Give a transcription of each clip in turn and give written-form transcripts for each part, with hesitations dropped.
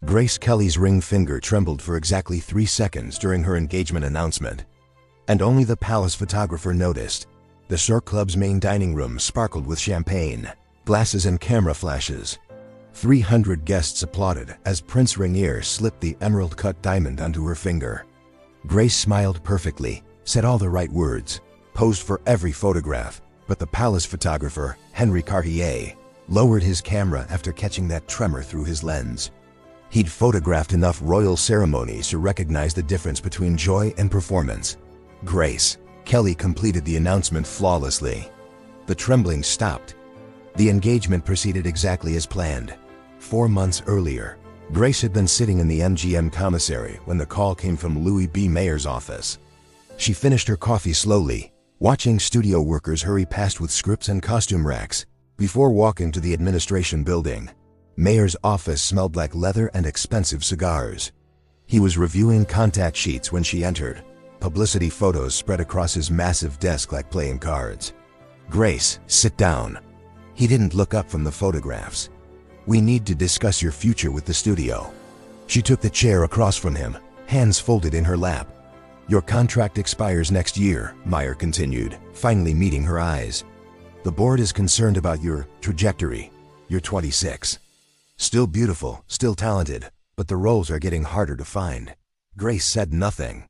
Grace Kelly's ring finger trembled for exactly 3 seconds during her engagement announcement. And only the palace photographer noticed. The Cirque Club's main dining room sparkled with champagne, glasses and camera flashes. 300 guests applauded as Prince Rainier slipped the emerald-cut diamond onto her finger. Grace smiled perfectly, said all the right words, posed for every photograph, but the palace photographer, Henri Cartier, lowered his camera after catching that tremor through his lens. He'd photographed enough royal ceremonies to recognize the difference between joy and performance. Grace Kelly completed the announcement flawlessly. The trembling stopped. The engagement proceeded exactly as planned. 4 months earlier, Grace had been sitting in the MGM commissary when the call came from Louis B. Mayer's office. She finished her coffee slowly, watching studio workers hurry past with scripts and costume racks, before walking to the administration building. Mayer's office smelled like leather and expensive cigars. He was reviewing contact sheets when she entered. Publicity photos spread across his massive desk like playing cards. "Grace, sit down." He didn't look up from the photographs. "We need to discuss your future with the studio." She took the chair across from him, hands folded in her lap. "Your contract expires next year," Mayer continued, finally meeting her eyes. "The board is concerned about your trajectory. You're 26. Still beautiful, still talented, but the roles are getting harder to find." Grace said nothing.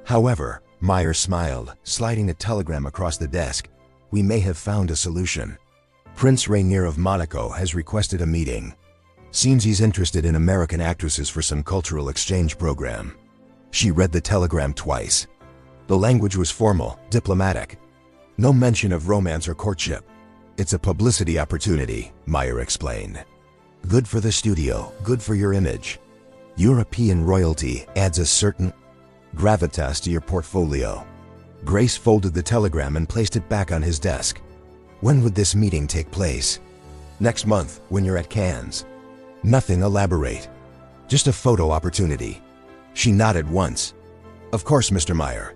However, Mayer smiled, sliding a telegram across the desk. "We may have found a solution. Prince Rainier of Monaco has requested a meeting. Seems he's interested in American actresses for some cultural exchange program." She read the telegram twice. The language was formal, diplomatic. No mention of romance or courtship. "It's a publicity opportunity," Mayer explained. "Good for the studio, good for your image. European royalty adds a certain gravitas to your portfolio." Grace folded the telegram and placed it back on his desk. "When would this meeting take place?" "Next month, when you're at Cannes." "Nothing elaborate. Just a photo opportunity." She nodded once. "Of course, Mr. Mayer."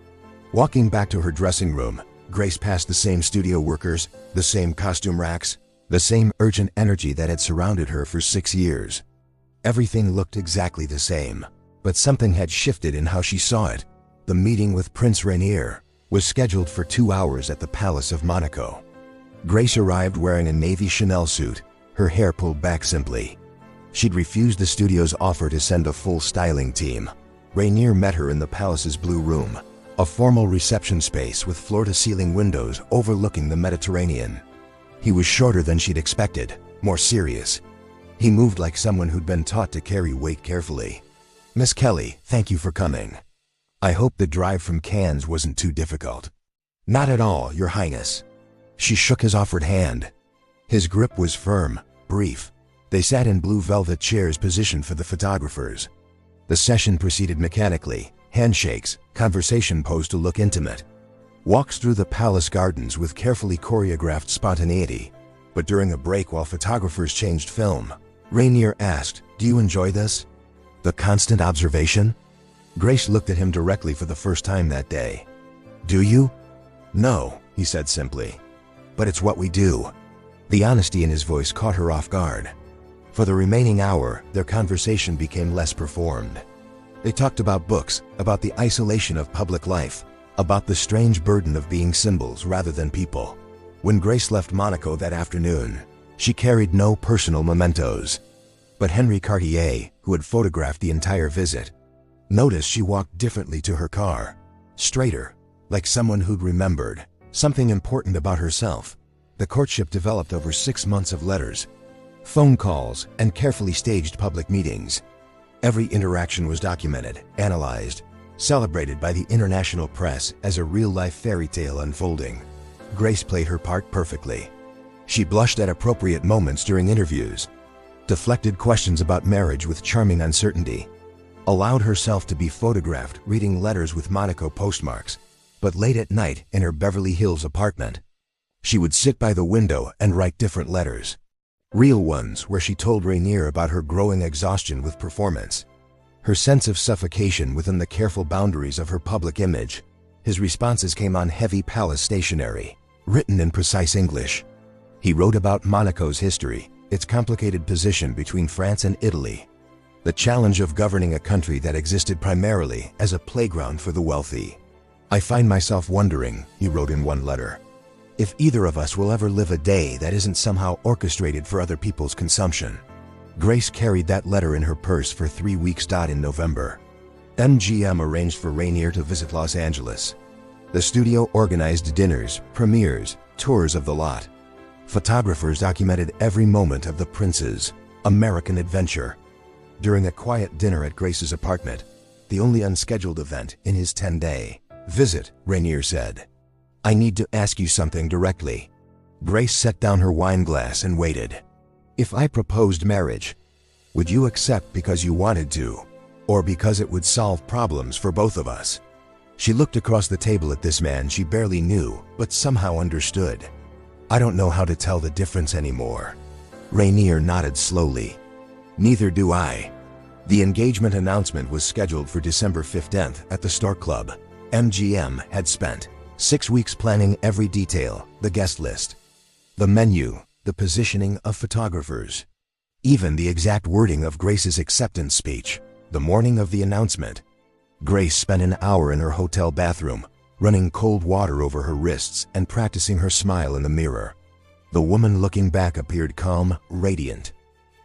Walking back to her dressing room, Grace passed the same studio workers, the same costume racks, the same urgent energy that had surrounded her for 6 years. Everything looked exactly the same, but something had shifted in how she saw it. The meeting with Prince Rainier was scheduled for 2 hours at the Palace of Monaco. Grace arrived wearing a navy Chanel suit, her hair pulled back simply. She'd refused the studio's offer to send a full styling team. Rainier met her in the palace's blue room, a formal reception space with floor-to-ceiling windows overlooking the Mediterranean. He was shorter than she'd expected, more serious. He moved like someone who'd been taught to carry weight carefully. "Miss Kelly, thank you for coming. I hope the drive from Cannes wasn't too difficult." "Not at all, Your Highness." She shook his offered hand. His grip was firm, brief. They sat in blue velvet chairs positioned for the photographers. The session proceeded mechanically, handshakes, conversation posed to look intimate. Walks through the palace gardens with carefully choreographed spontaneity. But during a break while photographers changed film, Rainier asked, "Do you enjoy this? The constant observation?" Grace looked at him directly for the first time that day. "Do you?" "No," he said simply. "But it's what we do." The honesty in his voice caught her off guard. For the remaining hour, their conversation became less performed. They talked about books, about the isolation of public life, about the strange burden of being symbols rather than people. When Grace left Monaco that afternoon, she carried no personal mementos. But Henri Cartier, who had photographed the entire visit, noticed she walked differently to her car. Straighter, like someone who'd remembered something important about herself. The courtship developed over 6 months of letters, phone calls, and carefully staged public meetings. Every interaction was documented, analyzed, celebrated by the international press as a real-life fairy tale unfolding. Grace played her part perfectly. She blushed at appropriate moments during interviews, deflected questions about marriage with charming uncertainty, allowed herself to be photographed reading letters with Monaco postmarks, but late at night in her Beverly Hills apartment, she would sit by the window and write different letters. Real ones where she told Rainier about her growing exhaustion with performance, her sense of suffocation within the careful boundaries of her public image. His responses came on heavy palace stationery, written in precise English. He wrote about Monaco's history, its complicated position between France and Italy, The challenge of governing a country that existed primarily as a playground for the wealthy. I find myself wondering, he wrote in one letter, if either of us will ever live a day that isn't somehow orchestrated for other people's consumption. Grace carried that letter in her purse for 3 weeks. In November, MGM arranged for Rainier to visit Los Angeles. The studio organized dinners, premieres, tours of the lot. Photographers documented every moment of the prince's American adventure. During a quiet dinner at Grace's apartment, the only unscheduled event in his 10-day visit, Rainier said, "I need to ask you something directly." Grace set down her wine glass and waited. "If I proposed marriage, would you accept because you wanted to, or because it would solve problems for both of us?" She looked across the table at this man she barely knew, but somehow understood. "I don't know how to tell the difference anymore." Rainier nodded slowly. "Neither do I." The engagement announcement was scheduled for December 15th at the Stork Club. MGM had spent 6 weeks planning every detail, the guest list, the menu, the positioning of photographers, even the exact wording of Grace's acceptance speech. The morning of the announcement, Grace spent an hour in her hotel bathroom, running cold water over her wrists and practicing her smile in the mirror. The woman looking back appeared calm, radiant.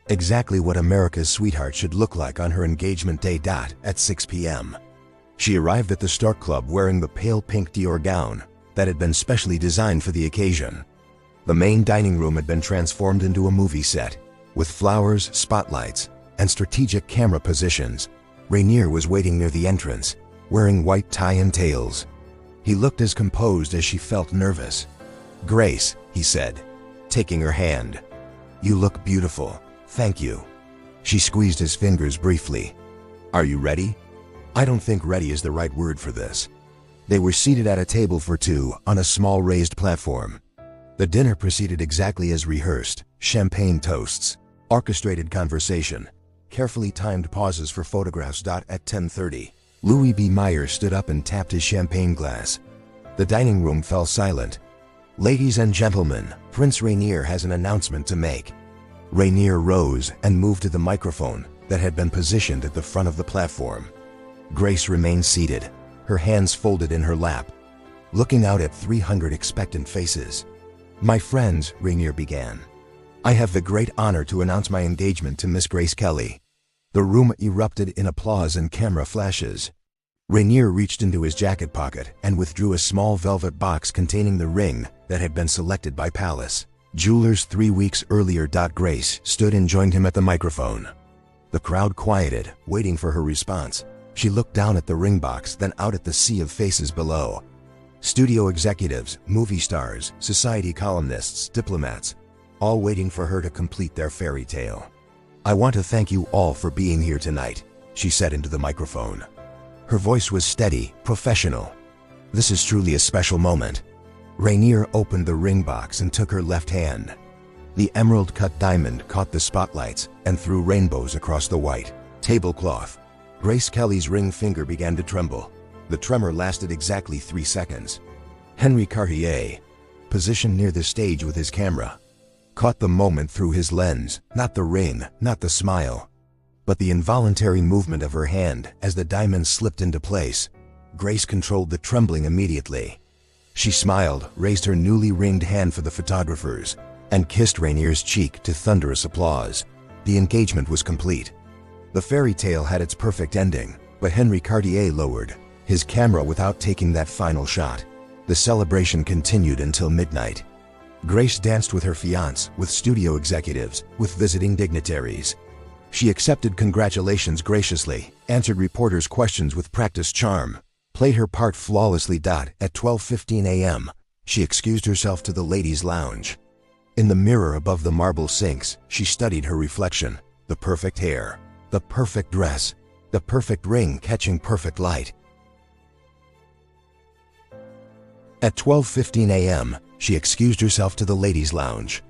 Exactly what America's sweetheart should look like on her engagement day. At 6 p.m. She arrived at the Stork Club wearing the pale pink Dior gown that had been specially designed for the occasion. The main dining room had been transformed into a movie set, with flowers, spotlights, and strategic camera positions. Rainier was waiting near the entrance, wearing white tie and tails. He looked as composed as she felt nervous. "Grace," he said, taking her hand. "You look beautiful. Thank you." She squeezed his fingers briefly. "Are you ready?" "I don't think ready is the right word for this." They were seated at a table for two on a small raised platform. The dinner proceeded exactly as rehearsed: champagne toasts, orchestrated conversation, carefully timed pauses for photographs. At 10:30, Louis B. Mayer stood up and tapped his champagne glass. The dining room fell silent. "Ladies and gentlemen, Prince Rainier has an announcement to make." Rainier rose and moved to the microphone that had been positioned at the front of the platform. Grace remained seated, her hands folded in her lap, looking out at 300 expectant faces. "My friends," Rainier began, "I have the great honor to announce my engagement to Miss Grace Kelly." The room erupted in applause and camera flashes. Rainier reached into his jacket pocket and withdrew a small velvet box containing the ring that had been selected by Palace Jewelers 3 weeks earlier. Grace stood and joined him at the microphone. The crowd quieted, waiting for her response. She looked down at the ring box, then out at the sea of faces below. Studio executives, movie stars, society columnists, diplomats, all waiting for her to complete their fairy tale. "I want to thank you all for being here tonight," she said into the microphone. Her voice was steady, professional. "This is truly a special moment." Rainier opened the ring box and took her left hand. The emerald-cut diamond caught the spotlights and threw rainbows across the white tablecloth. Grace Kelly's ring finger began to tremble. The tremor lasted exactly 3 seconds. Henri Cartier, positioned near the stage with his camera, caught the moment through his lens, not the ring, not the smile, but the involuntary movement of her hand as the diamond slipped into place. Grace controlled the trembling immediately. She smiled, raised her newly ringed hand for the photographers, and kissed Rainier's cheek to thunderous applause. The engagement was complete. The fairy tale had its perfect ending, but Henri Cartier lowered his camera without taking that final shot. The celebration continued until midnight. Grace danced with her fiancé, with studio executives, with visiting dignitaries. She accepted congratulations graciously, answered reporters' questions with practiced charm, played her part flawlessly. At 12:15 a.m., she excused herself to the ladies' lounge. In the mirror above the marble sinks, she studied her reflection: the perfect hair, the perfect dress, the perfect ring catching perfect light. At 12:15 a.m., she excused herself to the ladies' lounge.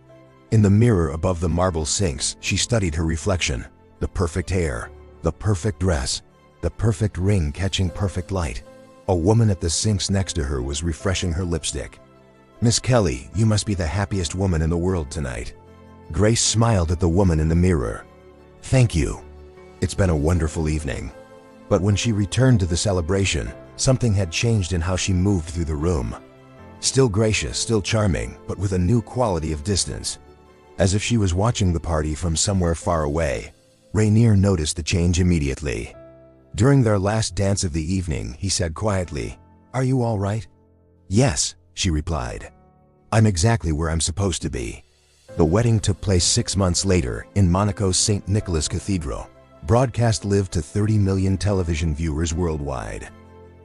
In the mirror above the marble sinks, she studied her reflection: the perfect hair, the perfect dress, the perfect ring catching perfect light. A woman at the sinks next to her was refreshing her lipstick. "Miss Kelly, you must be the happiest woman in the world tonight." Grace smiled at the woman in the mirror. "Thank you." "It's been a wonderful evening." But when she returned to the celebration, something had changed in how she moved through the room. Still gracious, still charming, but with a new quality of distance. As if she was watching the party from somewhere far away, Rainier noticed the change immediately. During their last dance of the evening, he said quietly, "Are you all right?" "Yes," she replied. "I'm exactly where I'm supposed to be." The wedding took place 6 months later in Monaco's St. Nicholas Cathedral. Broadcast lived to 30 million television viewers worldwide.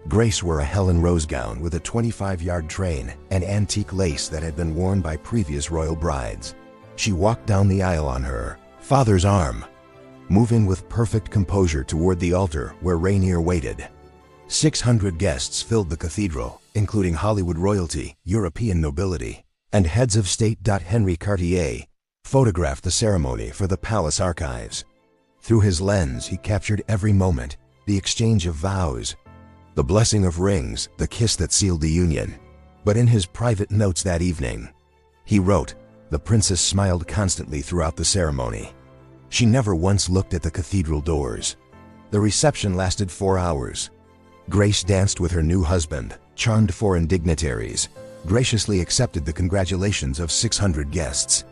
Grace wore a Helen Rose gown with a 25-yard train and antique lace that had been worn by previous royal brides. She walked down the aisle on her father's arm, moving with perfect composure toward the altar where Rainier waited. 600 guests filled the cathedral, including Hollywood royalty, European nobility, and heads of state. Henri Cartier photographed the ceremony for the palace archives. Through his lens, he captured every moment, the exchange of vows, the blessing of rings, the kiss that sealed the union. But in his private notes that evening, he wrote, "The princess smiled constantly throughout the ceremony. She never once looked at the cathedral doors." The reception lasted 4 hours. Grace danced with her new husband, charmed foreign dignitaries, graciously accepted the congratulations of 600 guests.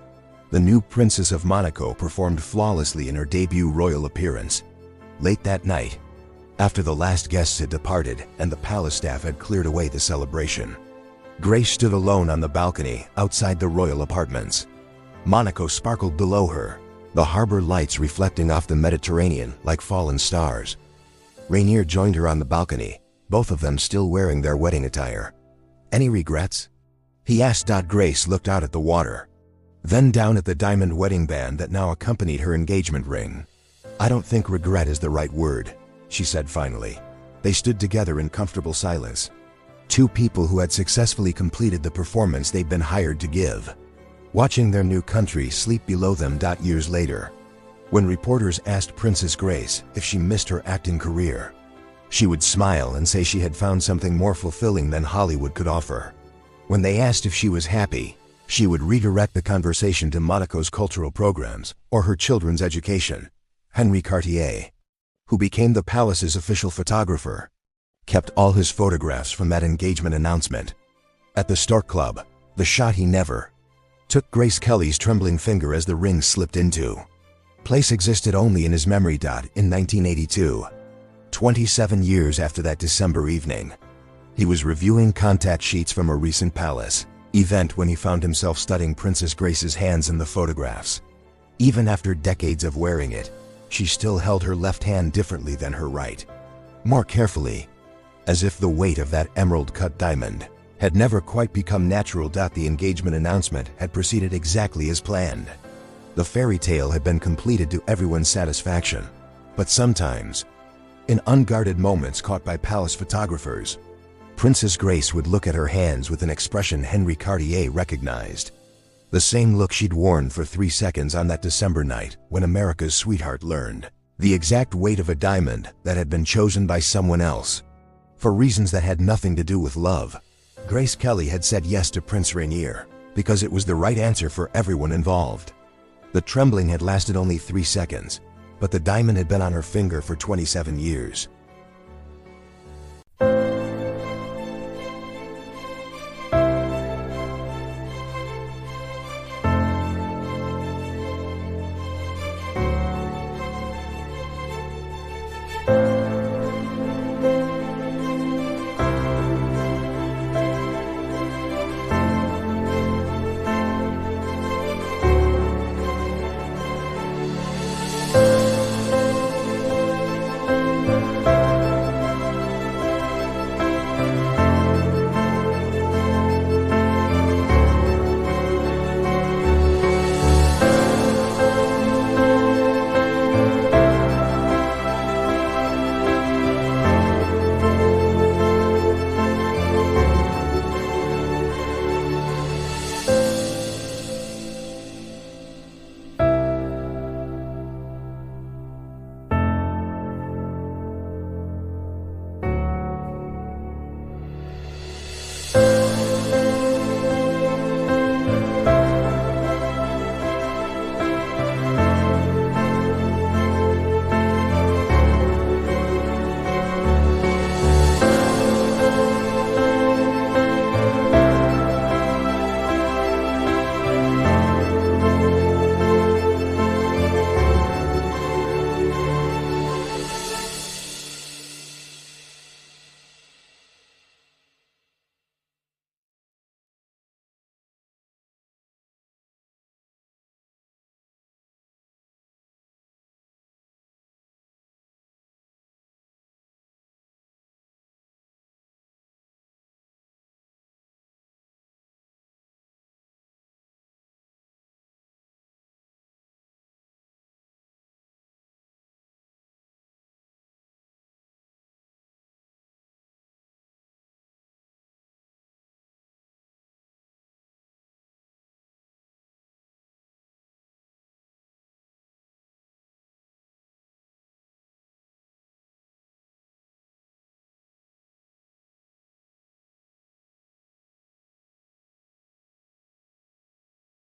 The new Princess of Monaco performed flawlessly in her debut royal appearance. Late that night, after the last guests had departed and the palace staff had cleared away the celebration, Grace stood alone on the balcony outside the royal apartments. Monaco sparkled below her, the harbor lights reflecting off the Mediterranean like fallen stars. Rainier joined her on the balcony, both of them still wearing their wedding attire. "Any regrets?" he asked. Grace looked out at the water, then down at the diamond wedding band that now accompanied her engagement ring. "I don't think regret is the right word," she said finally. They stood together in comfortable silence. Two people who had successfully completed the performance they'd been hired to give, watching their new country sleep below them. Years later, when reporters asked Princess Grace if she missed her acting career, she would smile and say she had found something more fulfilling than Hollywood could offer. When they asked if she was happy, she would redirect the conversation to Monaco's cultural programs or her children's education. Henri Cartier, who became the palace's official photographer, kept all his photographs from that engagement announcement. At the Stork Club, the shot he never took Grace Kelly's trembling finger as the ring slipped into place existed only in his memory. In 1982, 27 years after that December evening, he was reviewing contact sheets from a recent palace event when he found himself studying Princess Grace's hands in the photographs. Even after decades of wearing it, she still held her left hand differently than her right, more carefully, as if the weight of that emerald-cut diamond had never quite become natural. The engagement announcement had proceeded exactly as planned. The fairy tale had been completed to everyone's satisfaction, but sometimes, in unguarded moments caught by palace photographers, Princess Grace would look at her hands with an expression Henri Cartier recognized. The same look she'd worn for 3 seconds on that December night when America's sweetheart learned the exact weight of a diamond that had been chosen by someone else. For reasons that had nothing to do with love, Grace Kelly had said yes to Prince Rainier because it was the right answer for everyone involved. The trembling had lasted only 3 seconds, but the diamond had been on her finger for 27 years.